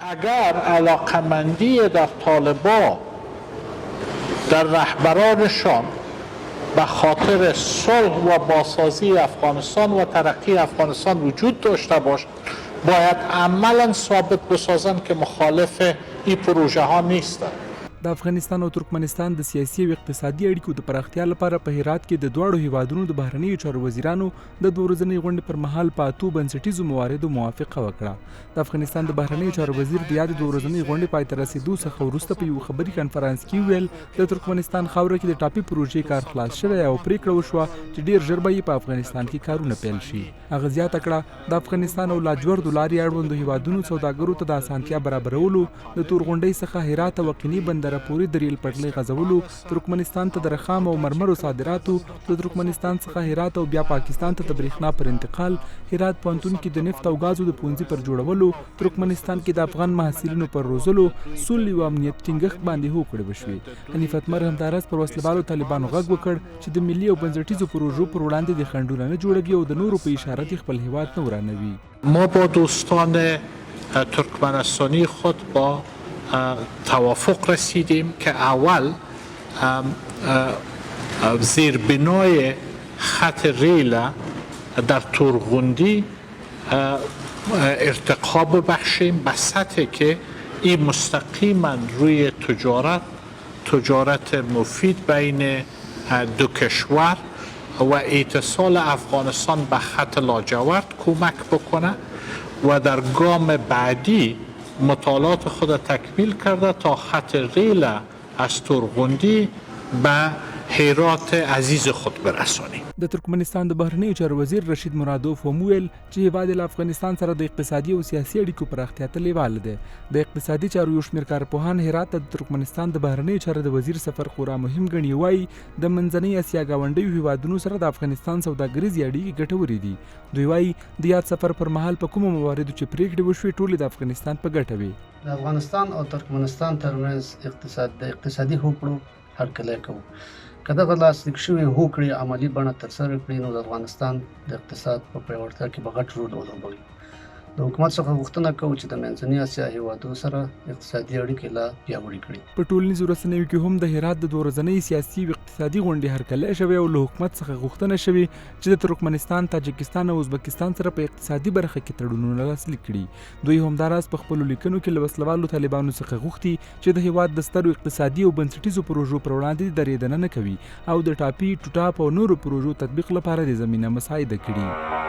اگر علاقمندی در طالبان در رهبرانشان به خاطر صلح و بازسازی افغانستان و ترقی افغانستان وجود داشته باشد، باید عملا ثابت بسازند که مخالف این پروژه ها نیستند. د افغانستان او ترکمنستان د سیاسي او اقتصادي اړیکو د پراختیا لپاره په هرات کې د دواړو هیوادونو د بهرنیو چارو وزیرانو د دوه ورځنۍ غونډې پر مهال په اتو بنسټیزو مواردو موافقه وکړه. د افغانستان د بهرنیو چارو وزیر د یادې دوه ورځنۍ غونډې پای ته رسېدو څخه وروسته په یو خبري کنفرانس کې وویل د ترکمنستان خاوره کې د ټاپي پروژې کار خلاص شوی او پریکړه وشوه چې ډیر ژر به یې په افغانستان کې کارونه پیل شي. هغه زیاته کړه د افغانستان او لاجوردو لارې اړوندو هیوادونو سوداګرو ته د اسانتیا برابرولو د تور غونډۍ څخه هرات او قیني بندره پورې د ریل پټلۍ غځولو، ترکمنستان ته د رخام او مرمرو صادراتو، د ترکمنستان څخه هرات او بیا پاکستان ته د برېښنا پر انتقال، هرات پوهنتون کې د نفت او غازو د پونځي پر جوړولو، ترکمنستان کې د افغان محصلینو پر روزلو، سولې او امنیت ټینګښت باندې هوکړې وشوې. حنیفت مر همداراز پر وسلوالو طالبانو غږ وکړ چې د ملي او بنسټیزو پروژو پر وړاندې د خنډونه نه جوړوي او د نورو په اشاره د خپل هیواد نه ورانوي. ما با دوستان ترکمنستانی خود با توافق رسیدیم که اول زیربنای خط ریل در تورغوندی ارتقا ببخشیم به سطحی که این مستقیما روی تجارت مفید بین دو کشور و اتصال افغانستان به خط لاجورد کمک بکنه و در گام بعدی مطالعات خود تکمیل کرده تا خط ریل از تورغوندی به هرات عزیز خود برسانیم. د ترکمنستان د بهرنیو چارو وزیر رشید مرادوف هم وویل چې هیواد له افغانستان سره د اقتصادي او سیاسي اړیکو پراختیا ته لیواله دی. د اقتصادي چارو یو شمېر کارپوهان هرات ته د ترکمنستان د بهرنیو چارو د وزیر سفر خورا مهم ګڼي. وایي د منځنۍ اسیا ګاونډیو هیوادونو سره د افغانستان سوداګریزې اړیکې ګټورې دي. دوی وایي د یاد سفر پر مهال په کومو مواردو چې پریکړې وشوې ټولې د افغانستان په ګټه وي. د افغانستان او ترکمنستان ترمنځ اقتصادي هوکړو هرکلی کوو. که دغه لاسلیک شوي هوکړې عملي بڼه ترسره کړي نو د افغانستان د اقتصاد په پیاوړتیا کې به غټ رول ولوبوي. د حکومت څخه غوښتنه کوو چې د منځنۍ اسیا هیوادو سره اقتصادي اړیکې لا پیاوړې کړي. په ټولنیزو رسنیو کې هم د هرات د دوه ورځنۍ سیاسي او اقتصادي غونډې هرکلی شوې او له حکومت څخه غوښتنه شوې چې د ترکمنستان، تاجکستان او ازبکستان سره په اقتصادي برخه کې تړونونه لاسلیک کړي. دوی همداراز په خپلو لیکنو کې له وسلوالو طالبانو څخه غوښتي چې د هیواد د سترو اقتصادي او بنسټیزو پروژو پر وړاندې درېدنه نه کوي او د ټاپي، ټوټاپ او نورو پروژو تطبیق لپاره د زمینه مساعده کړي.